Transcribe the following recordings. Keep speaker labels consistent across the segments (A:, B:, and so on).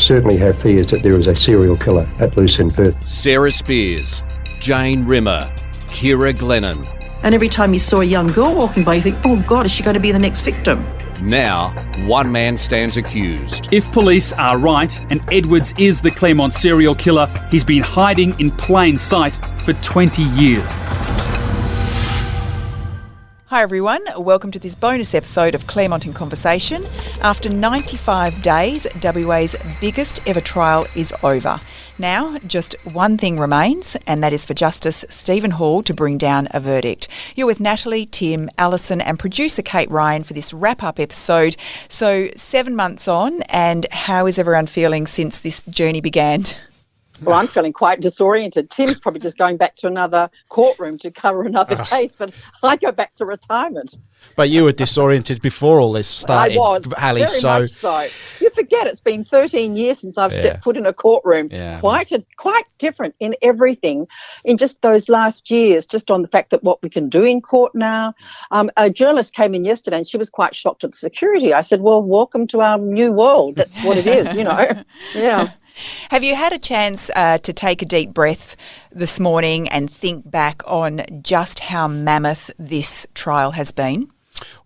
A: certainly have fears that there is a serial killer at loose in Perth.
B: Sarah Spears, Jane Rimmer, Kira Glennon.
C: And every time you saw a young girl walking by, you think, oh God, is she going to be the next victim?
B: Now, one man stands accused.
D: If police are right and Edwards is the Claremont serial killer, he's been hiding in plain sight for 20 years.
E: Hi everyone, welcome to this bonus episode of Claremont in Conversation. After 95 days, WA's biggest ever trial is over. Now, just one thing remains, and that is for Justice Stephen Hall to bring down a verdict. You're with Natalie, Tim, Alison and producer Kate Ryan for this wrap-up episode. So 7 months on, and how is everyone feeling since this journey began?
F: Well, I'm feeling quite disoriented. Tim's probably just going back to another courtroom to cover another case, but I go back to retirement.
G: But you were disoriented before all this started,
F: I was,
G: Ali,
F: very much so. You forget it's been 13 years since I've stepped foot in a courtroom.
G: Yeah.
F: Quite different in everything in just those last years, just on the fact that what we can do in court now. A journalist came in yesterday and she was quite shocked at the security. I said, well, welcome to our new world. That's what it is, you know. Yeah.
E: Have you had a chance to take a deep breath this morning and think back on just how mammoth this trial has been?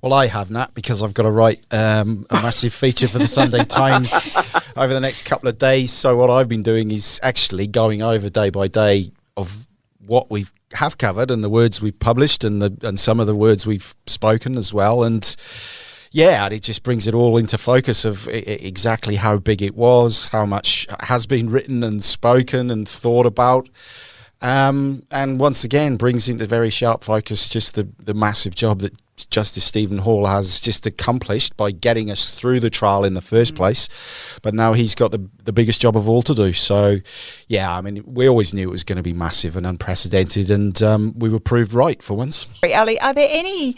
G: Well, I have, Nat, because I've got to write a massive feature for the Sunday Times over the next couple of days. So what I've been doing is actually going over day by day of what we have covered and the words we've published and some of the words we've spoken as well. And yeah, it just brings it all into focus of exactly how big it was, how much has been written and spoken and thought about. And once again, brings into very sharp focus just the massive job that Justice Stephen Hall has just accomplished by getting us through the trial in the first place. But now he's got the biggest job of all to do. So, yeah, I mean, we always knew it was going to be massive and unprecedented, and we were proved right for once.
E: Ali, are there any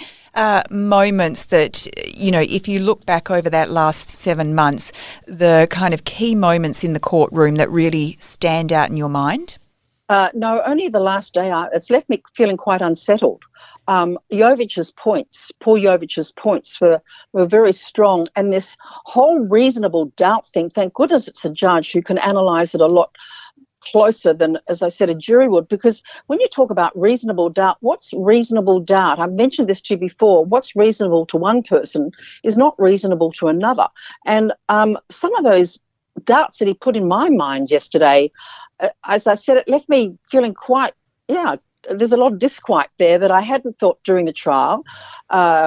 E: moments that, you know, if you look back over that last 7 months, the kind of key moments in the courtroom that really stand out in your mind?
F: No, only the last day. It's left me feeling quite unsettled. Poor Jovich's points were very strong, and this whole reasonable doubt thing, thank goodness it's a judge who can analyse it a lot closer than, as I said, a jury would, because when you talk about reasonable doubt, what's reasonable doubt? I've mentioned this to you before. What's reasonable to one person is not reasonable to another. And some of those doubts that he put in my mind yesterday, as I said, it left me feeling quite, there's a lot of disquiet there that I hadn't thought during the trial.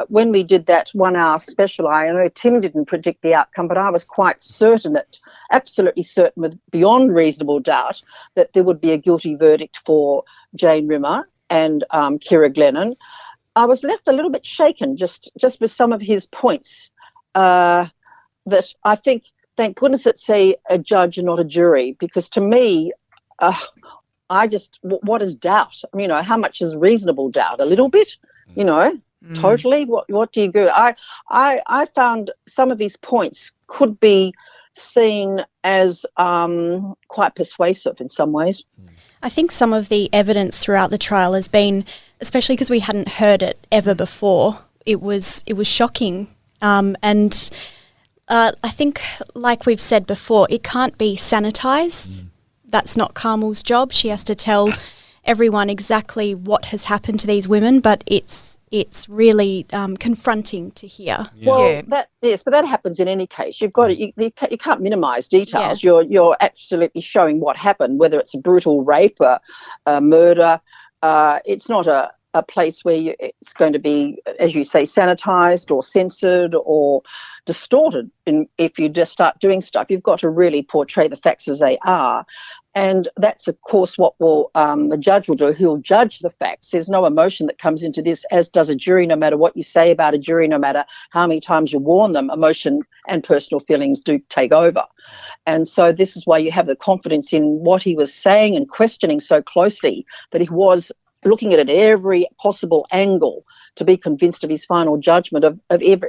F: When we did that 1 hour special, I know Tim didn't predict the outcome, but I was quite certain absolutely certain with beyond reasonable doubt that there would be a guilty verdict for Jane Rimmer and Kira Glennon. I was left a little bit shaken just with some of his points that I think, thank goodness it's a judge and not a jury, because to me, what is doubt? You know, how much is reasonable doubt? A little bit, you know, totally. What do you do? I found some of these points could be seen as quite persuasive in some ways.
H: I think some of the evidence throughout the trial has been, especially because we hadn't heard it ever before, it was shocking. And I think, like we've said before, it can't be sanitised. That's not Carmel's job. She has to tell everyone exactly what has happened to these women, but it's really confronting to hear.
F: Well, but that happens in any case. You've got you can't minimise details. Yeah. You're absolutely showing what happened, whether it's a brutal rape, a murder. It's not a place where it's going to be, as you say, sanitised or censored or distorted. If you just start doing stuff, you've got to really portray the facts as they are. And that's, of course, what the judge will do. He'll judge the facts. There's no emotion that comes into this, as does a jury. No matter what you say about a jury, no matter how many times you warn them, emotion and personal feelings do take over. And so this is why you have the confidence in what he was saying and questioning so closely, that he was looking at it every possible angle to be convinced of his final judgment of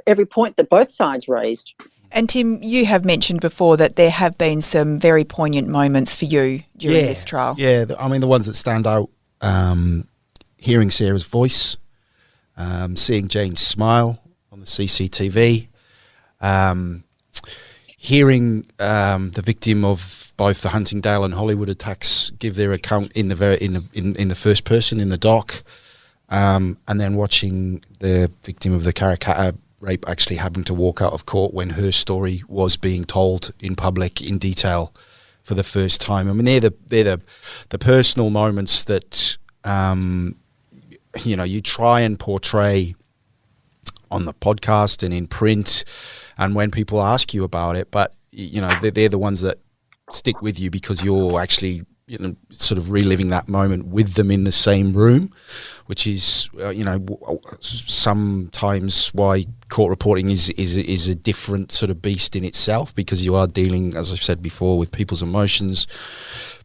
F: every point that both sides raised.
E: And Tim, you have mentioned before that there have been some very poignant moments for you during this trial. Yeah,
G: I mean, the ones that stand out, hearing Sarah's voice, seeing Jane's smile on the CCTV, hearing the victim of both the Huntingdale and Hollywood attacks give their account in the first person in the doc, and then watching the victim of the Clarke rape actually having to walk out of court when her story was being told in public in detail for the first time. I mean, they're the personal moments that you try and portray on the podcast and in print, and when people ask you about it, but they're the ones that stick with you because you're actually sort of reliving that moment with them in the same room, which is sometimes why court reporting is a different sort of beast in itself, because you are dealing, as I've said before, with people's emotions,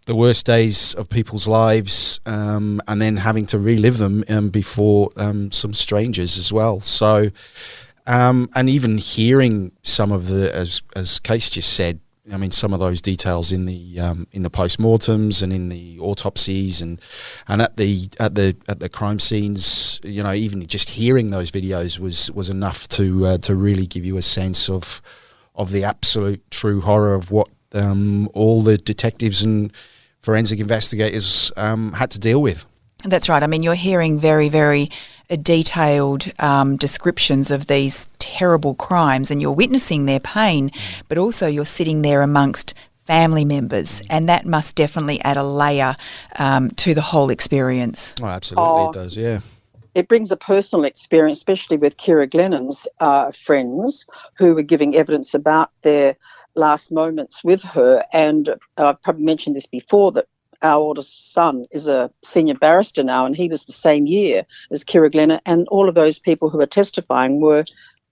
G: the worst days of people's lives, and then having to relive them before some strangers as well. So, and even hearing some of the, as Case just said, I mean, some of those details in the post-mortems and in the autopsies and at the crime scenes, even just hearing those videos was enough to really give you a sense of the absolute true horror of what all the detectives and forensic investigators had to deal with.
E: That's right. I mean, you're hearing very, very detailed descriptions of these terrible crimes, and you're witnessing their pain, but also you're sitting there amongst family members, and that must definitely add a layer to the whole experience.
G: Oh, absolutely, it does, yeah.
F: It brings a personal experience, especially with Ciara Glennon's friends who were giving evidence about their last moments with her. And I've probably mentioned this before, that our oldest son is a senior barrister now, and he was the same year as Ciara Glennon, and all of those people who are testifying were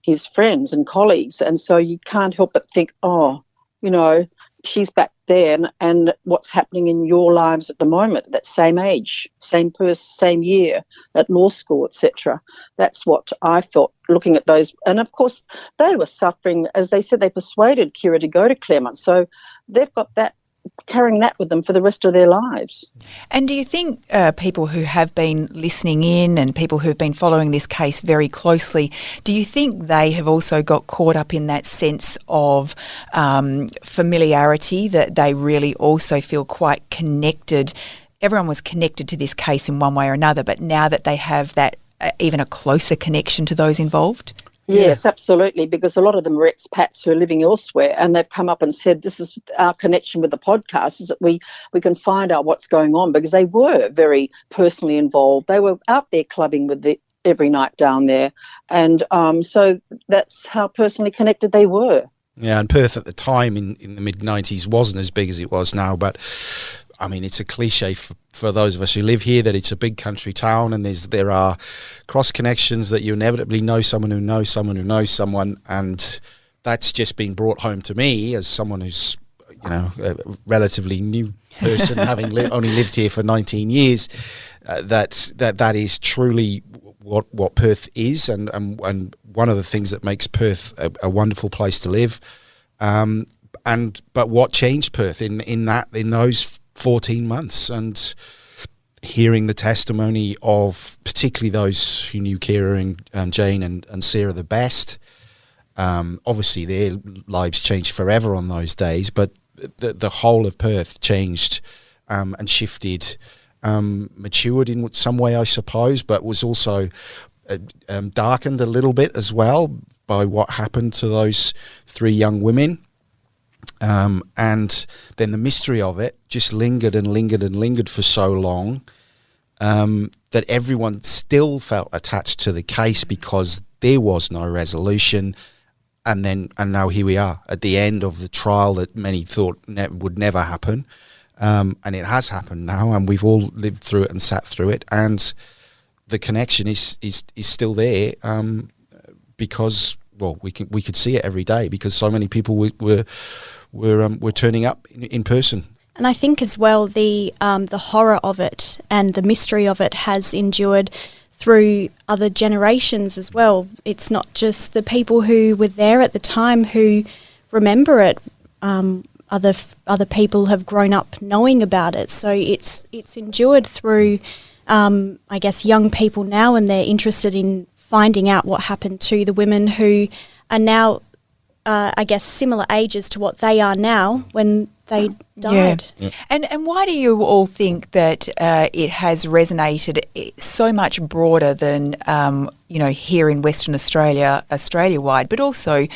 F: his friends and colleagues. And so you can't help but think, she's back there, and what's happening in your lives at the moment, at that same age, same person, same year, at law school, etc. That's what I felt looking at those. And of course, they were suffering. As they said, they persuaded Ciara to go to Claremont. So they've got that, carrying that with them for the rest of their lives.
E: And do you think people who have been listening in and people who have been following this case very closely, do you think they have also got caught up in that sense of familiarity, that they really also feel quite connected? Everyone was connected to this case in one way or another, but now that they have that even a closer connection to those involved?
F: Yes, absolutely, because a lot of them are expats who are living elsewhere, and they've come up and said, this is our connection with the podcast, is that we can find out what's going on, because they were very personally involved. They were out there clubbing with every night down there, and so that's how personally connected they were.
G: Yeah, and Perth at the time in the mid-90s wasn't as big as it was now, but I mean, it's a cliche for those of us who live here that it's a big country town, and there are cross connections that you inevitably know someone who knows someone who knows someone, and that's just been brought home to me as someone who's a relatively new person, having only lived here for 19 years. That is truly what Perth is, and one of the things that makes Perth a wonderful place to live. But what changed Perth in those 14 months, and hearing the testimony of particularly those who knew Ciara and Jane and Sarah the best. Obviously their lives changed forever on those days, but the whole of Perth changed and shifted, matured in some way, I suppose, but was also darkened a little bit as well by what happened to those three young women. And then the mystery of it just lingered and lingered and lingered for so long that everyone still felt attached to the case because there was no resolution. And now here we are at the end of the trial that many thought would never happen. And it has happened now, and we've all lived through it and sat through it. And the connection is still there because, well, we could see it every day because so many people were turning up in person.
H: And I think as well the horror of it and the mystery of it has endured through other generations as well. It's not just the people who were there at the time who remember it. Other people have grown up knowing about it. So it's endured through, I guess, young people now, and they're interested in finding out what happened to the women who are now I guess, similar ages to what they are now when they died.
E: Yeah. And why do you all think that it has resonated so much broader than, here in Western Australia, Australia-wide, but also,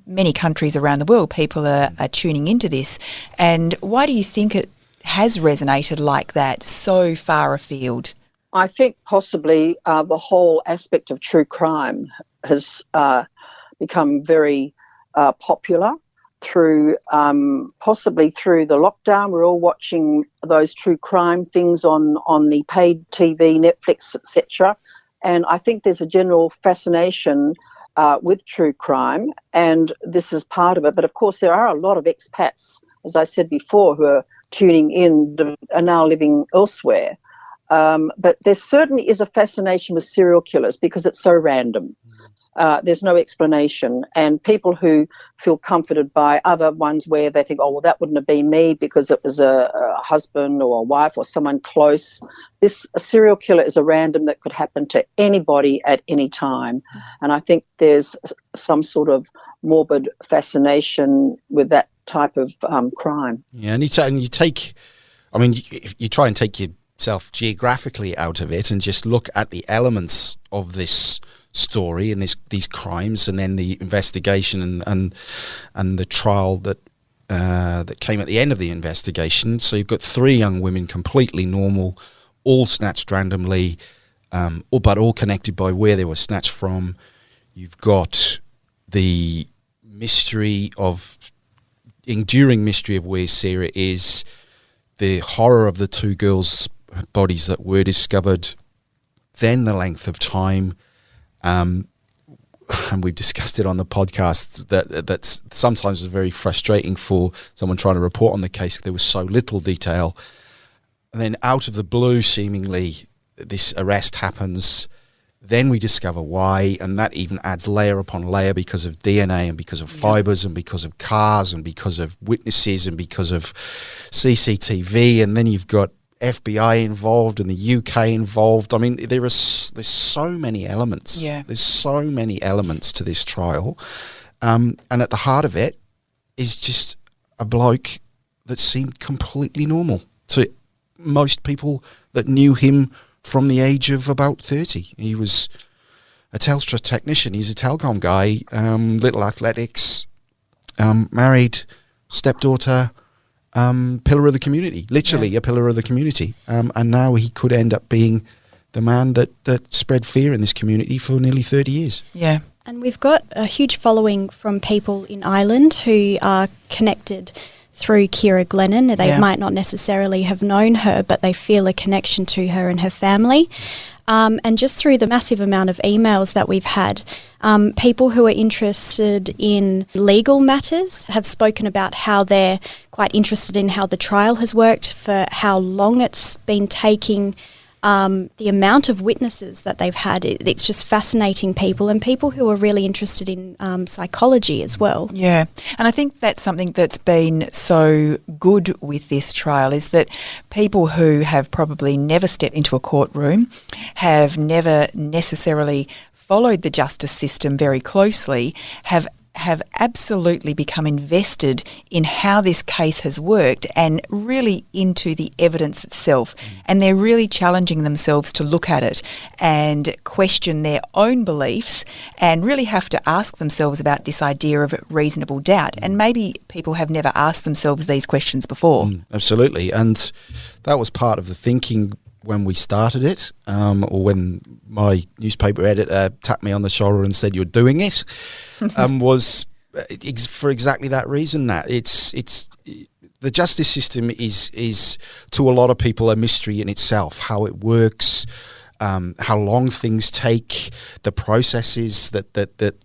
E: many countries around the world, people are tuning into this. And why do you think it has resonated like that so far afield?
F: I think possibly the whole aspect of true crime has become very popular through possibly through the lockdown. We're all watching those true crime things on the paid TV, Netflix, etc. And I think there's a general fascination with true crime, and this is part of it. But of course, there are a lot of expats, as I said before, who are tuning in, are now living elsewhere. But there certainly is a fascination with serial killers because it's so random. There's no explanation. And people who feel comforted by other ones where they think, oh, well, that wouldn't have been me because it was a husband or a wife or someone close. A serial killer is a random that could happen to anybody at any time. And I think there's some sort of morbid fascination with that type of crime.
G: Yeah, and you take, if you try and take yourself geographically out of it and just look at the elements of this story and these crimes, and then the investigation and the trial that came at the end of the investigation. So you've got 3 young women, completely normal, all snatched randomly, but all connected by where they were snatched from. You've got the enduring mystery of where Sarah is, the horror of the 2 girls' bodies that were discovered, then the length of time. And we've discussed it on the podcast that sometimes is very frustrating for someone trying to report on the case. There was so little detail. And then out of the blue, seemingly, this arrest happens. Then we discover why, and that even adds layer upon layer because of DNA and because of fibres and because of cars and because of witnesses and because of CCTV. And then you've got FBI involved and the UK involved. I mean, there's so many elements.
E: Yeah.
G: There's so many elements to this trial. And at the heart of it is just a bloke that seemed completely normal to most people that knew him from the age of about 30. He was a Telstra technician. He's a telecom guy, little athletics, married, stepdaughter, pillar of the community, literally a pillar of the community. And now he could end up being the man that spread fear in this community for nearly 30 years.
E: Yeah.
H: And we've got a huge following from people in Ireland who are connected through Ciara Glennon. They might not necessarily have known her, but they feel a connection to her and her family. And just through the massive amount of emails that we've had, people who are interested in legal matters have spoken about how they're quite interested in how the trial has worked, for how long it's been taking, the amount of witnesses that they've had. It's just fascinating people, and people who are really interested in psychology as well.
E: Yeah, and I think that's something that's been so good with this trial, is that people who have probably never stepped into a courtroom, have never necessarily followed the justice system very closely, have absolutely become invested in how this case has worked and really into the evidence itself. And they're really challenging themselves to look at it and question their own beliefs and really have to ask themselves about this idea of reasonable doubt. And maybe people have never asked themselves these questions before.
G: Absolutely. And that was part of the thinking when we started it, or when my newspaper editor tapped me on the shoulder and said, "You're doing it," was for exactly that reason. That it's the justice system is to a lot of people a mystery in itself. How it works, how long things take, the processes that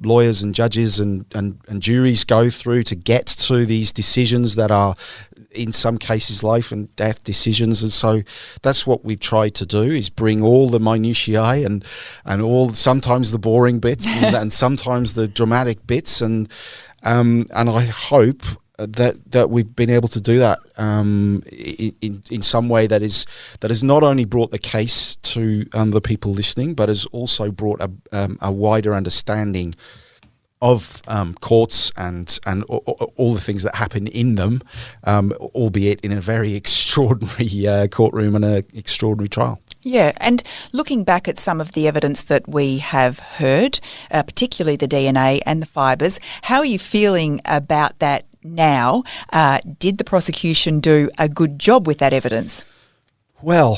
G: lawyers and judges and juries go through to get to these decisions that are, in some cases, life and death decisions. And so that's what we've tried to do, is bring all the minutiae and all, sometimes the boring bits and sometimes the dramatic bits, and I hope that we've been able to do that in some way that has not only brought the case to the people listening, but has also brought a wider understanding of courts and all the things that happen in them, albeit in a very extraordinary courtroom and an extraordinary trial.
E: Yeah, and looking back at some of the evidence that we have heard, particularly the DNA and the fibres, how are you feeling about that now? Did the prosecution do a good job with that evidence?
G: Well,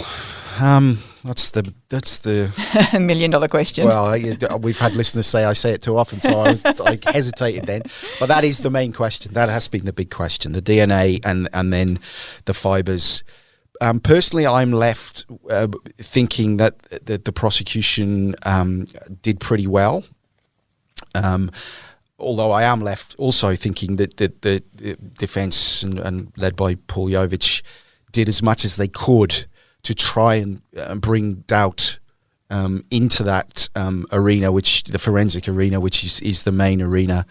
G: that's the
E: $1 million question.
G: Well, we've had listeners say I say it too often, so I hesitated then. But that is the main question. That has been the big question: the DNA and then the fibres. Personally, I'm left thinking that the prosecution did pretty well. Although I am left also thinking that the defence and led by Paul Jovich did as much as they could to try and bring doubt into that arena, which the forensic arena, which is the main arena.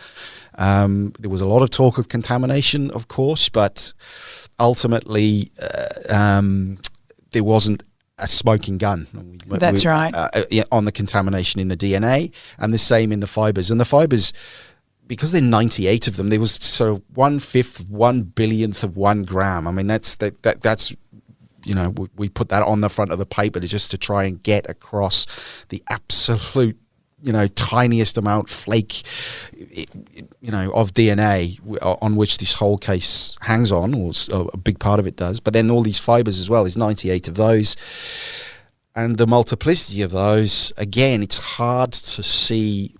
G: There was a lot of talk of contamination, of course, but ultimately there wasn't a smoking gun.
E: That's right.
G: On the contamination in the DNA, and the same in the fibres. And the fibres, because there are 98 of them, there was sort of 1/5, 1/100000th of 1 gram. I mean, that's we put that on the front of the paper just to try and get across the absolute, tiniest amount flake, of DNA on which this whole case hangs on, or a big part of it does. But then all these fibres as well, there's 98 of those. And the multiplicity of those, again, it's hard to see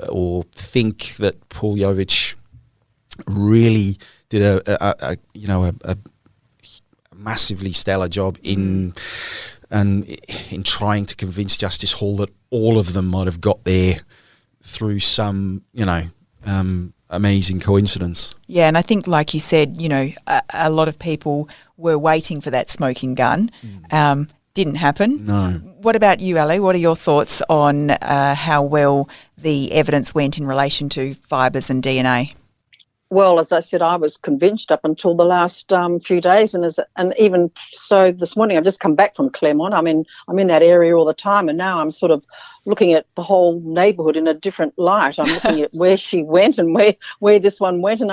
G: or think that Paul Jovich really did a massively stellar job in trying to convince Justice Hall that all of them might have got there through some, amazing coincidence.
E: Yeah, and I think, like you said, a lot of people were waiting for that smoking gun. Didn't happen.
G: No.
E: What about you, Ali? What are your thoughts on how well the evidence went in relation to fibres and DNA?
F: Well, as I said, I was convinced up until the last few days, and even so, this morning I've just come back from Claremont. I'm in that area all the time, and now I'm sort of looking at the whole neighbourhood in a different light. I'm looking at where she went and where this one went, and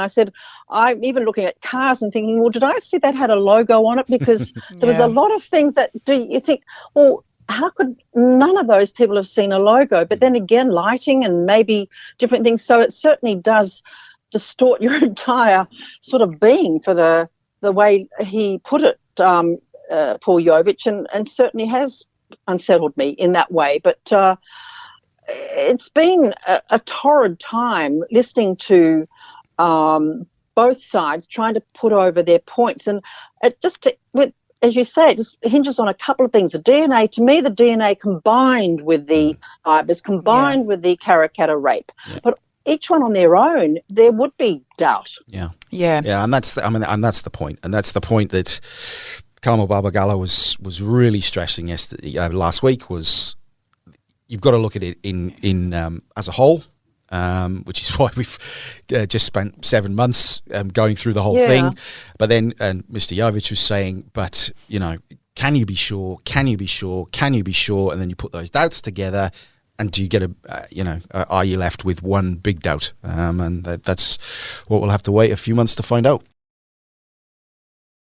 F: I'm even looking at cars and thinking, well, did I see that had a logo on it? Because there was a lot of things that you think, well, how could none of those people have seen a logo? But then again, lighting and maybe different things. So it certainly does distort your entire sort of being for the way he put it, Paul Jovich, and certainly has unsettled me in that way. But it's been a torrid time listening to both sides trying to put over their points, and it as you say, it just hinges on a couple of things. The DNA combined with the fibres, combined with the Karakata rape, but each one on their own, there would be doubt.
G: Yeah, and that's the point, and that's the point that Kamal Babagala was really stressing last week. Was you've got to look at it in as a whole, which is why we've just spent 7 months going through the whole thing. But then, Mr. Jovich was saying, but can you be sure? Can you be sure? Can you be sure? And then you put those doubts together. And do you get are you left with one big doubt? And that's what we'll have to wait a few months to find out.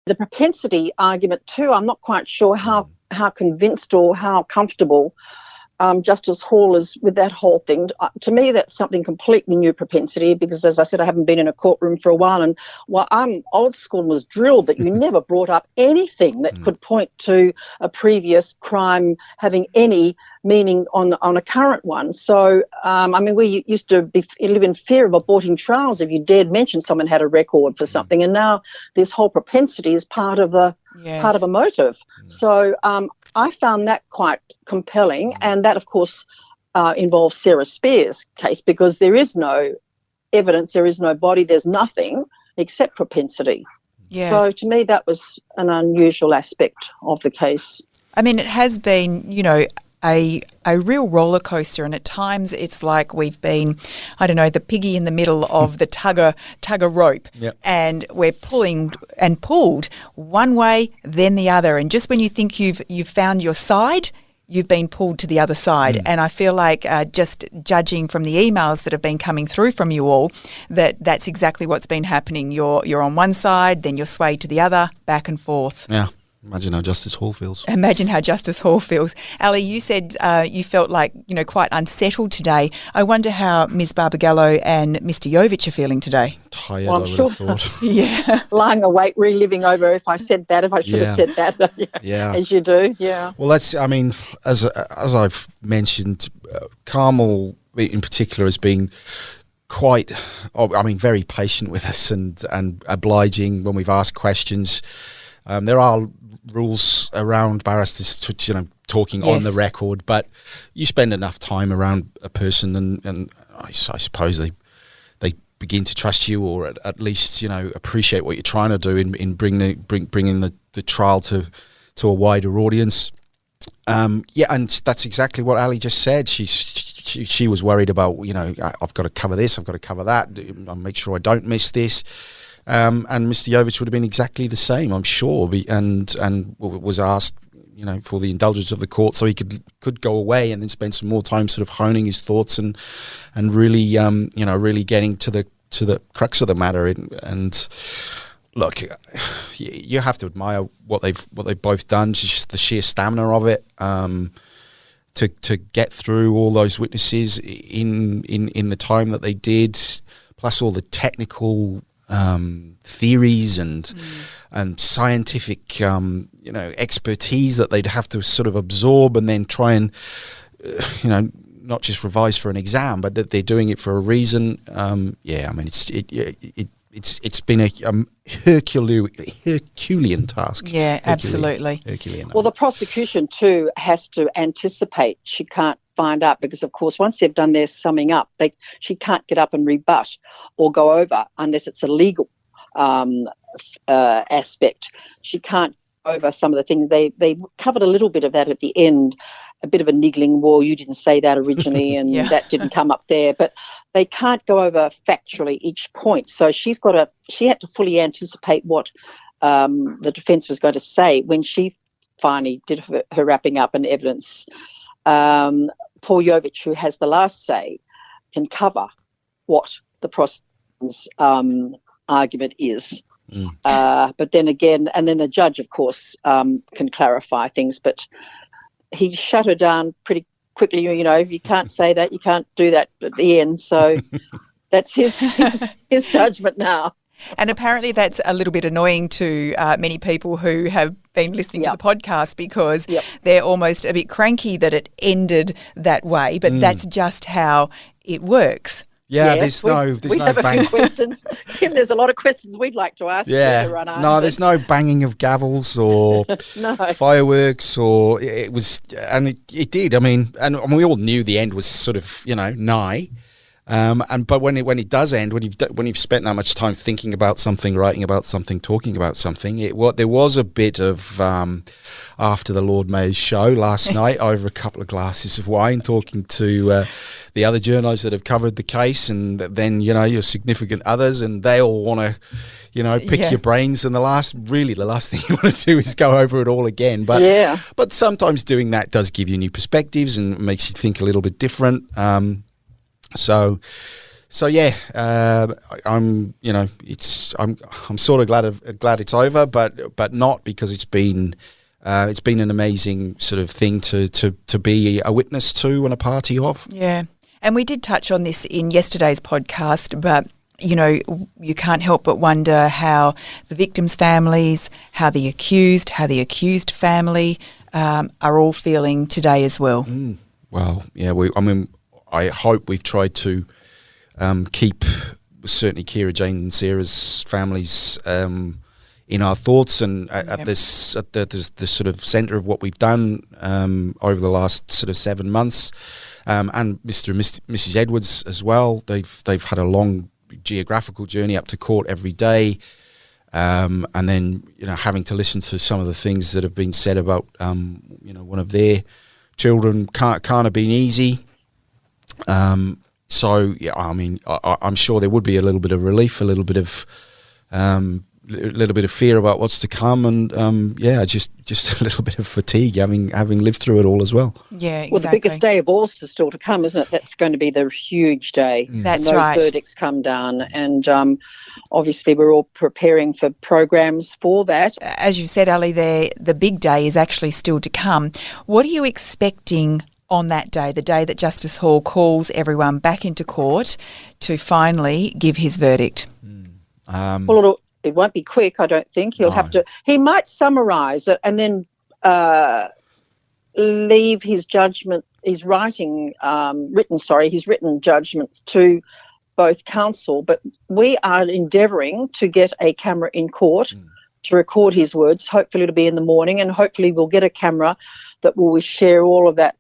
F: The propensity argument too, I'm not quite sure how convinced or how comfortable Justice Hall is with that whole thing. To me, that's something completely new, propensity, because as I said, I haven't been in a courtroom for a while, and I'm old school and was drilled that you never brought up anything that could point to a previous crime having any meaning on a current one. So, we used to live in fear of aborting trials if you dared mention someone had a record for something, and now this whole propensity is part of a motive. So I found that quite compelling, and that, of course, involves Sarah Spear's case, because there is no evidence, there is no body, there's nothing except propensity. Yeah. So to me, that was an unusual aspect of the case.
E: I mean, it has been, a real roller coaster, and at times it's like we've been, the piggy in the middle of the tugger rope, and we're pulling and pulled one way, then the other, and just when you think you've found your side, you've been pulled to the other side. And I feel like just judging from the emails that have been coming through from you all, that's exactly what's been happening. You're on one side, then you're swayed to the other, back and forth.
G: Yeah. Imagine how Justice Hall feels.
E: Imagine how Justice Hall feels. Ali, you said you felt like, quite unsettled today. I wonder how Ms. Barbagallo and Mr. Jovic are feeling today.
G: Tired,
F: Well, I'm
G: I would
F: sure.
G: have thought.
E: Yeah.
F: Lying awake, reliving over if I said that, if I should have said that.
G: Yeah.
F: As you do, yeah.
G: Well, as I've mentioned, Carmel in particular has been quite, very patient with us and obliging when we've asked questions. There are rules around barristers to talking on the record, but you spend enough time around a person and I suppose they begin to trust you, or at least appreciate what you're trying to do in bringing the trial to a wider audience. And that's exactly what Ali just said. She was worried about I've got to cover this, I've got to cover that, I'll make sure I don't miss this. And Mr. Jovic would have been exactly the same, I'm sure, and was asked, for the indulgence of the court, so he could go away and then spend some more time sort of honing his thoughts and really, really getting to the crux of the matter. And look, you have to admire what they've both done. Just the sheer stamina of it, to get through all those witnesses in the time that they did, plus all the technical theories and scientific expertise that they'd have to sort of absorb and then try and not just revise for an exam, but that they're doing it for a reason. It's been a Herculean task.
E: Yeah, absolutely.
G: Herculean.
F: Well, the prosecution too has to anticipate. She can't find out because, of course, once they've done their summing up, she can't get up and rebut or go over unless it's a legal aspect. She can't go over some of the things. They covered a little bit of that at the end, a bit of a niggling, well, you didn't say that originally and that didn't come up there. But they can't go over factually each point. So she had to fully anticipate what the defence was going to say when she finally did her wrapping up and evidence. Paul Jovic, who has the last say, can cover what the prosecution's argument is. But then again, and then the judge, of course, can clarify things, but he shut her down pretty quickly. If you can't say that, you can't do that at the end. So that's his judgment now.
E: And apparently that's a little bit annoying to many people who have been listening to the podcast, because they're almost a bit cranky that it ended that way, but that's just how it works.
G: Yeah,
F: yes,
G: there's
F: we
G: no
F: have a
G: bang.
F: few questions. Kim, there's a lot of questions we'd like to ask.
G: There's no banging of gavels or fireworks, or it was, and it did. I mean, and we all knew the end was sort of nigh. But when it does end, when you've spent that much time thinking about something, writing about something, talking about something, there was a bit of after the Lord Mayor's show last night over a couple of glasses of wine, talking to the other journalists that have covered the case, and then your significant others, and they all want to pick your brains, and the last thing you want to do is go over it all again. But sometimes doing that does give you new perspectives and makes you think a little bit different. So yeah, I'm sort of glad it's over, but not because it's been an amazing sort of thing to be a witness to and a party of.
E: Yeah, and we did touch on this in yesterday's podcast, but you can't help but wonder how the victims' families, how the accused family are all feeling today as well.
G: Well, yeah, I hope we've tried to keep certainly Kira, Jane and Sarah's families in our thoughts and at the sort of centre of what we've done over the last sort of 7 months, and Mr. and Mrs. Edwards as well. They've had a long geographical journey up to court every day, and then having to listen to some of the things that have been said about one of their children can't have been easy. So yeah, I mean, I'm sure there would be a little bit of relief, a little bit of little bit of fear about what's to come, and just a little bit of fatigue having lived through it all as well.
E: Yeah, exactly.
F: Well, the biggest day of all is still to come, isn't it? That's going to be the huge day.
E: That's
F: when
E: right.
F: those verdicts come down, and obviously we're all preparing for programs for that.
E: As you said, Ali, the big day is actually still to come. What are you expecting on that day, the day that Justice Hall calls everyone back into court to finally give his verdict?
F: Well, it won't be quick, I don't think. He'll have to. He might summarise it and then leave his judgment, his written judgment to both counsel. But we are endeavouring to get a camera in court to record his words. Hopefully it'll be in the morning, and hopefully we'll get a camera that will share all of that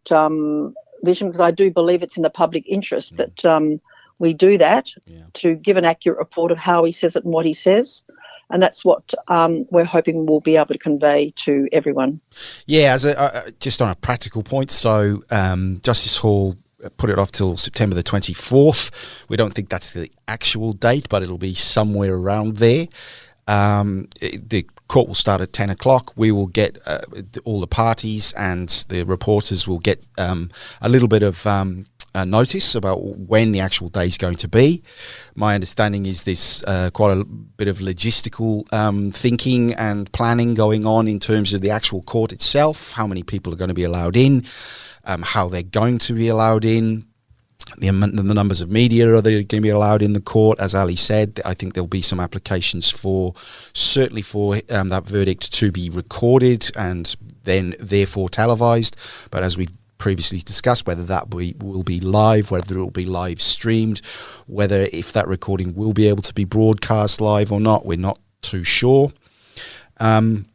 F: vision, because I do believe it's in the public interest that we do that to give an accurate report of how he says it and what he says. And that's what we're hoping we'll be able to convey to everyone.
G: Yeah, as just on a practical point, so Justice Hall put it off till September the 24th. We don't think that's the actual date, but it'll be somewhere around there. The court will start at 10 o'clock. We will get all the parties and the reporters will get a little bit of notice about when the actual day is going to be. My understanding is there's quite a bit of logistical thinking and planning going on in terms of the actual court itself, how many people are going to be allowed in, how they're going to be allowed in, the numbers of media are they going to be allowed in the court. As Ali said, I think there'll be some applications certainly for that verdict to be recorded and then therefore televised. But as we've previously discussed, whether that will be live, whether it will be live streamed, whether if that recording will be able to be broadcast live or not, we're not too sure. In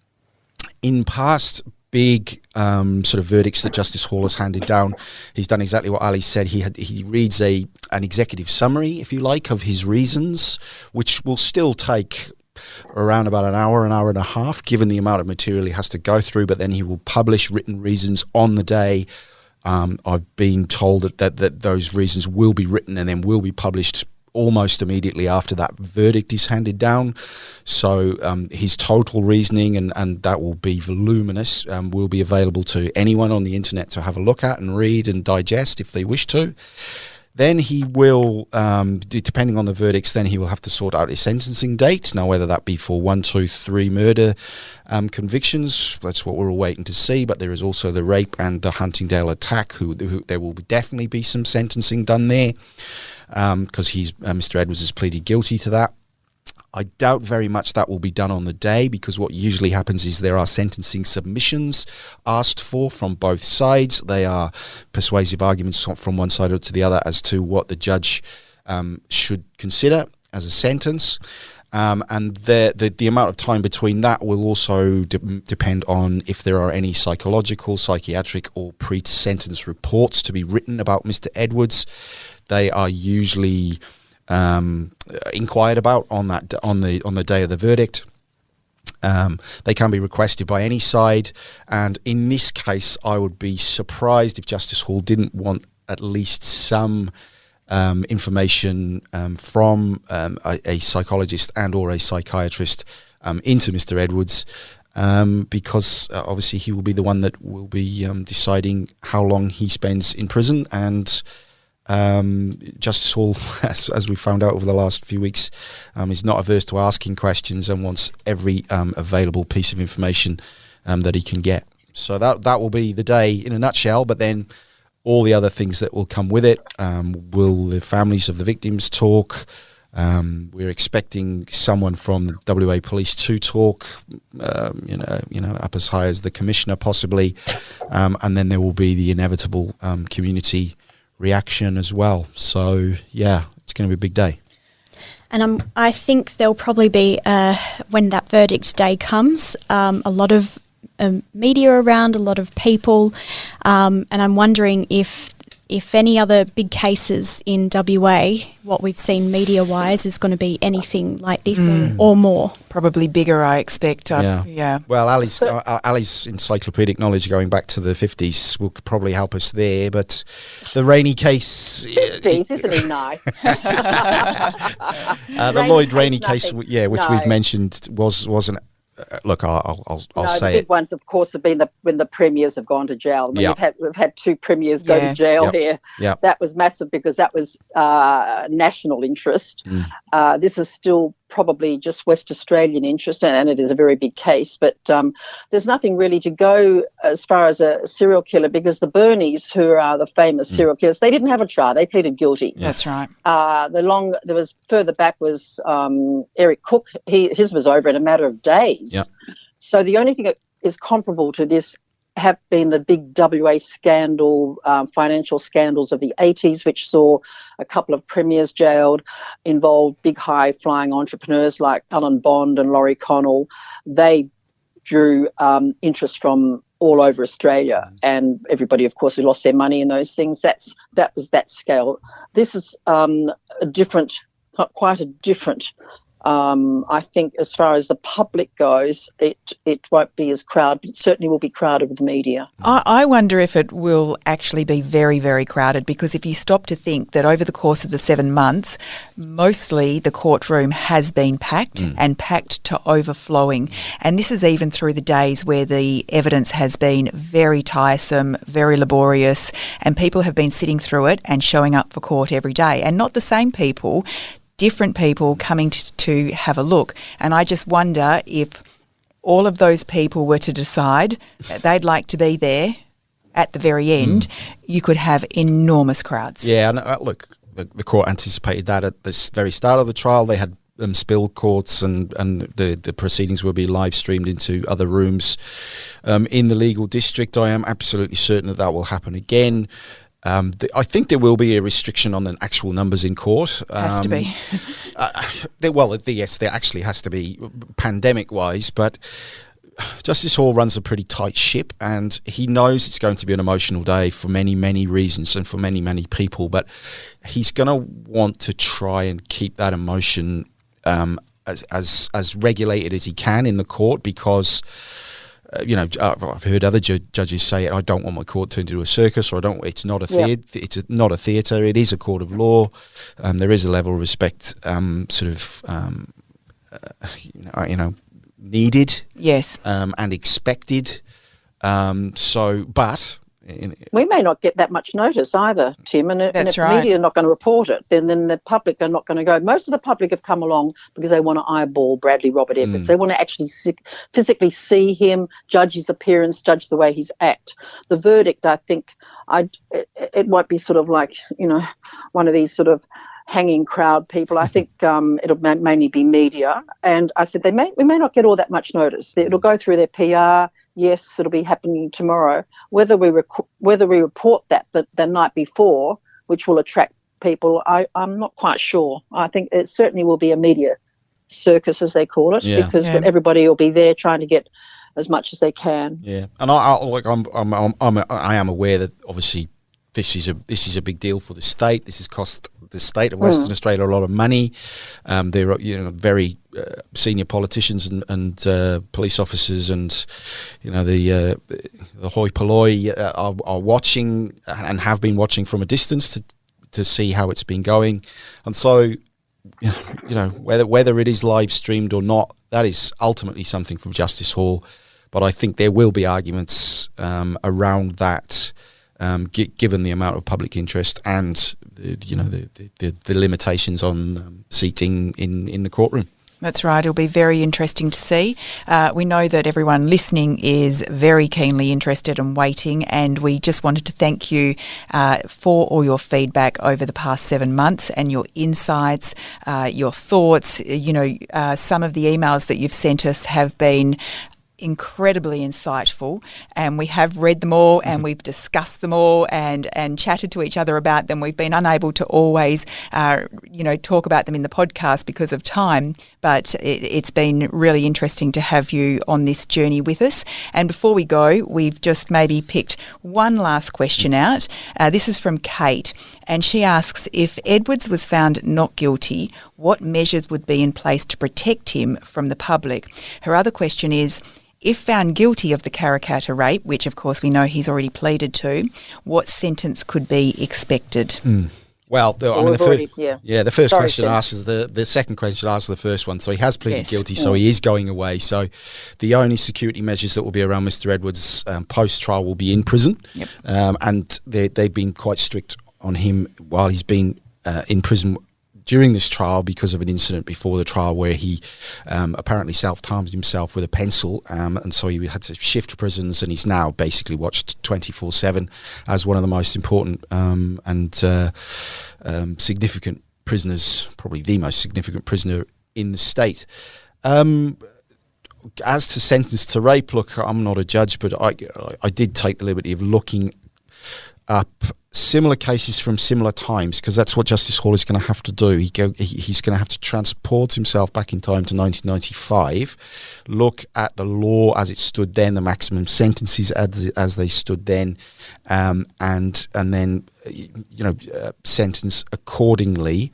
G: past big sort of verdicts that Justice Hall has handed down, he's done exactly what Ali said. He reads an executive summary, if you like, of his reasons, which will still take around about an hour and a half, given the amount of material he has to go through, but then he will publish written reasons on the day. I've been told that those reasons will be written and then will be published almost immediately after that verdict is handed down. So his total reasoning, and that will be voluminous, will be available to anyone on the internet to have a look at and read and digest if they wish to. Then he will, depending on the verdicts, then he will have to sort out a sentencing date. Now, whether that be for 1, 2, 3 murder convictions, that's what we're all waiting to see. But there is also the rape and the Huntingdale attack, who there will definitely be some sentencing done there, because Mr. Edwards has pleaded guilty to that. I doubt very much that will be done on the day, because what usually happens is there are sentencing submissions asked for from both sides. They are persuasive arguments from one side or to the other as to what the judge should consider as a sentence. And the amount of time between that will also depend on if there are any psychological, psychiatric or pre-sentence reports to be written about Mr. Edwards. They are usually inquired about on the day of the verdict. They can be requested by any side, and in this case I would be surprised if Justice Hall didn't want at least some information from a psychologist and or a psychiatrist into Mr. Edwards, because obviously he will be the one that will be deciding how long he spends in prison. And Justice Hall, as we found out over the last few weeks, is not averse to asking questions and wants every available piece of information that he can get. So that will be the day in a nutshell. But then all the other things that will come with it. Will the families of the victims talk? We're expecting someone from the WA Police to talk, up as high as the Commissioner possibly, and then there will be the inevitable community reaction as well. So yeah, it's going to be a big day.
H: And I think there'll probably be, when that verdict day comes, a lot of media around, a lot of people, and I'm wondering if if any other big cases in WA, what we've seen media-wise is going to be anything like this or more.
E: Probably bigger, I expect. Yeah.
G: Well, Ali's encyclopedic knowledge going back to the 50s will probably help us there, but the Rainey case...
F: 50s, isn't he nice?
G: The Lloyd Rainey case, which we've mentioned, wasn't... Look, I'll say
F: the
G: it.
F: big ones, of course, have been when the premiers have gone to jail. I mean, we've had two premiers go to jail here.
G: Yep.
F: That was massive because that was national interest. This is still probably just West Australian interest, and it is a very big case. But there's nothing really to go as far as a serial killer because the Bernies, who are the famous serial killers, they didn't have a trial. They pleaded guilty.
E: That's right.
F: There was further back was Eric Cook. His was over in a matter of days.
G: Yep.
F: So the only thing that is comparable to this have been the big WA scandal, financial scandals of the 80s, which saw a couple of premiers jailed, involved big high-flying entrepreneurs like Alan Bond and Laurie Connell. They drew interest from all over Australia, and everybody, of course, who lost their money in those things. That was that scale. This is quite a different. I think as far as the public goes, it won't be as crowded, but it certainly will be crowded with the media.
E: I wonder if it will actually be very, very crowded because if you stop to think that over the course of the 7 months, mostly the courtroom has been packed and packed to overflowing. And this is even through the days where the evidence has been very tiresome, very laborious, and people have been sitting through it and showing up for court every day. And not the same people, different people coming to have a look. And I just wonder if all of those people were to decide that they'd like to be there at the very end, you could have enormous crowds.
G: Yeah, and look, the court anticipated that at the very start of the trial. They had spilled courts and the proceedings will be live streamed into other rooms in the legal district. I am absolutely certain that will happen again. I think there will be a restriction on the actual numbers in court.
E: Has to be.
G: Yes, there actually has to be pandemic-wise, but Justice Hall runs a pretty tight ship and he knows it's going to be an emotional day for many, many reasons and for many, many people, but he's going to want to try and keep that emotion as regulated as he can in the court because... I've heard other judges say, "I don't want my court turned into a circus," or It's not a theatre. It's not a theatre. It is a court of law. There is a level of respect, needed.
E: Yes.
G: And expected. But.
F: We may not get that much notice either, Tim, and if the media are not going to report it, then the public are not going to go. Most of the public have come along because they want to eyeball Bradley Robert Edwards. They want to actually physically see him, judge his appearance, judge the way he's act. The verdict, I think, it won't be sort of like, one of these sort of hanging crowd people. I think it'll mainly be media. And I said we may not get all that much notice. It'll go through their PR. Yes, it'll be happening tomorrow. Whether we report that the night before, which will attract people, I'm not quite sure. I think it certainly will be a media circus, as they call it, because everybody will be there trying to get as much as they can.
G: Yeah, and I am aware that obviously this is a big deal for the state. This has cost the state of Western Australia a lot of money. There are very senior politicians and police officers and the hoi polloi are watching and have been watching from a distance to see how it's been going. And so whether it is live streamed or not, that is ultimately something from Justice Hall. But I think there will be arguments around that. Given the amount of public interest and the limitations on seating in the courtroom.
E: That's right. It'll be very interesting to see. We know that everyone listening is very keenly interested and waiting, and we just wanted to thank you for all your feedback over the past 7 months and your insights, your thoughts. Some of the emails that you've sent us have been incredibly insightful, and we have read them all and we've discussed them all and chatted to each other about them. We've been unable to always, talk about them in the podcast because of time, but it's been really interesting to have you on this journey with us. And before we go, we've just maybe picked one last question out. This is from Kate, and she asks, if Edwards was found not guilty, what measures would be in place to protect him from the public? Her other question is, if found guilty of the Karrakatta rape, which of course we know he's already pleaded to, what sentence could be expected?
G: Well, the first
F: Sorry,
G: question
F: Tim.
G: asks the second question asks the first one. So he has pleaded
E: Yes.
G: guilty, so he is going away. So the only security measures that will be around Mr. Edwards post-trial will be in prison.
E: Yep.
G: And they've been quite strict on him while he's been in prison during this trial because of an incident before the trial where he apparently self-harmed himself with a pencil, and so he had to shift prisons, and he's now basically watched 24/7 as one of the most important and significant prisoners, probably the most significant prisoner in the state. As to sentence to rape, look, I'm not a judge, but I did take the liberty of looking up similar cases from similar times, because that's what Justice Hall is going to have to do. He's going to have to transport himself back in time to 1995, look at the law as it stood then, the maximum sentences as they stood then, and then sentence accordingly.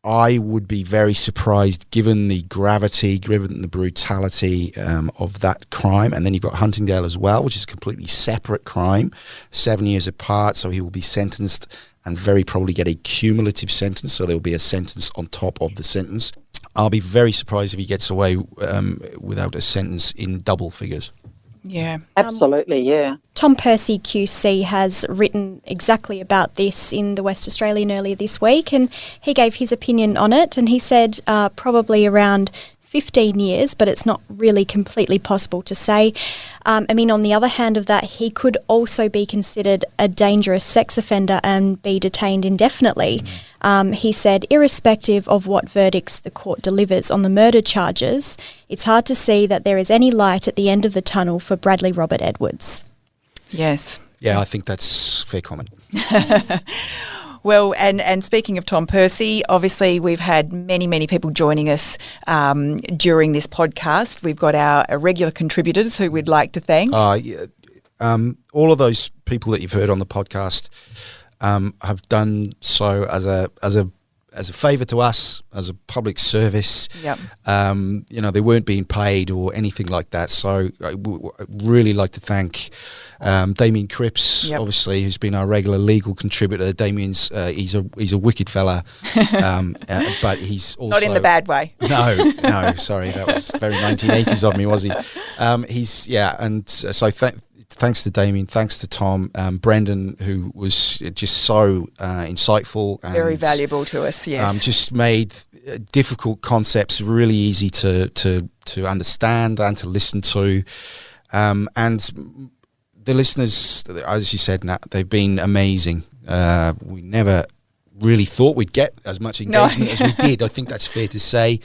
G: I would be very surprised, given the gravity, given the brutality of that crime. And then you've got Huntingdale as well, which is a completely separate crime, 7 years apart. So he will be sentenced and very probably get a cumulative sentence. So there will be a sentence on top of the sentence. I'll be very surprised if he gets away without a sentence in double figures.
E: Yeah.
F: Absolutely, yeah.
H: Tom Percy QC has written exactly about this in the West Australian earlier this week, and he gave his opinion on it, and he said probably around 15 years, but it's not really completely possible to say. On the other hand of that, he could also be considered a dangerous sex offender and be detained indefinitely. He said, irrespective of what verdicts the court delivers on the murder charges, it's hard to see that there is any light at the end of the tunnel for Bradley Robert Edwards.
E: Yes.
G: Yeah, I think that's fair comment.
E: Well, and speaking of Tom Percy, obviously we've had many people joining us during this podcast. We've got our regular contributors who we'd like to thank.
G: All of those people that you've heard on the podcast have done so as a favour to us, as a public service.
E: Yep.
G: They weren't being paid or anything like that. So I'd really like to thank Damien Cripps,
E: Yep.
G: obviously, who's been our regular legal contributor. Damien's he's a wicked fella, but he's also
E: Not in the bad way.
G: No, sorry, that was very 1980s of me, was he? So thanks to Damien, thanks to Tom, Brendan, who was just so insightful. And,
E: very valuable to us, yes.
G: Just made difficult concepts really easy to understand and to listen to. And the listeners, as you said, Nat, they've been amazing. We never really thought we'd get as much engagement as we did. I think that's fair to say.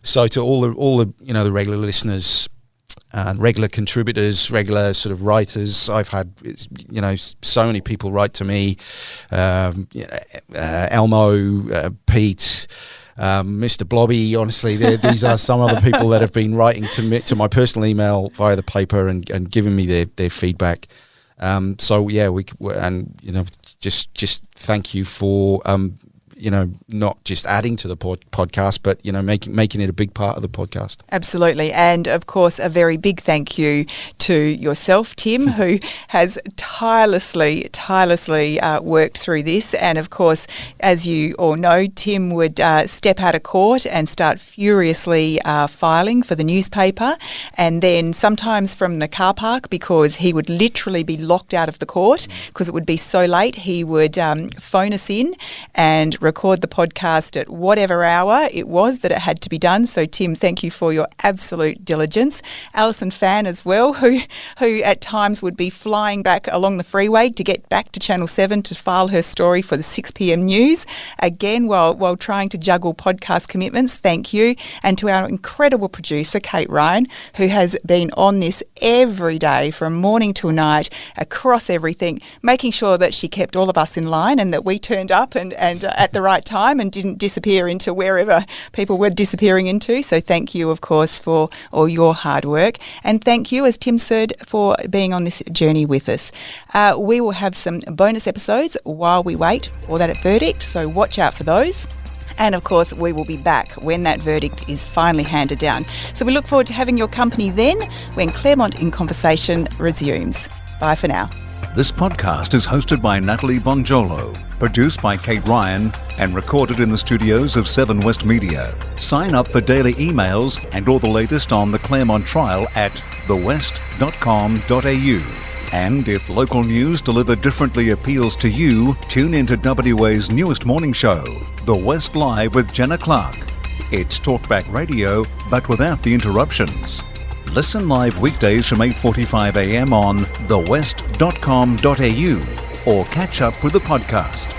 G: So to all the the regular listeners, regular contributors, regular sort of writers. I've had, so many people write to me, Elmo, Pete, Mr. Blobby. Honestly, these are some other people that have been writing to my personal email via the paper and giving me their feedback. Just thank you for not just adding to the podcast, but making it a big part of the podcast.
E: Absolutely. And of course, a very big thank you to yourself, Tim, who has tirelessly worked through this. And of course, as you all know, Tim would step out of court and start furiously filing for the newspaper, and then sometimes from the car park, because he would literally be locked out of the court because it would be so late. He would phone us in and record the podcast at whatever hour it was that it had to be done. So, Tim, thank you for your absolute diligence. Alison Fan as well, who at times would be flying back along the freeway to get back to Channel 7 to file her story for the 6 p.m. news. Again, while trying to juggle podcast commitments, thank you. And to our incredible producer, Kate Ryan, who has been on this every day from morning till night, across everything, making sure that she kept all of us in line and that we turned up and at the right time and didn't disappear into wherever people were disappearing into. So thank you, of course, for all your hard work. And thank you, as Tim said, for being on this journey with us. We will have some bonus episodes while we wait for that verdict, so watch out for those. And of course, we will be back when that verdict is finally handed down. So we look forward to having your company then when Claremont in Conversation resumes. Bye for now.
I: This podcast is hosted by Natalie Bonjolo, produced by Kate Ryan, and recorded in the studios of 7 West Media. Sign up for daily emails and all the latest on the Claremont trial at thewest.com.au. And if local news delivered differently appeals to you, tune into WA's newest morning show, The West Live with Jenna Clarke. It's talkback radio, but without the interruptions. Listen live weekdays from 8:45 a.m. on thewest.com.au or catch up with the podcast.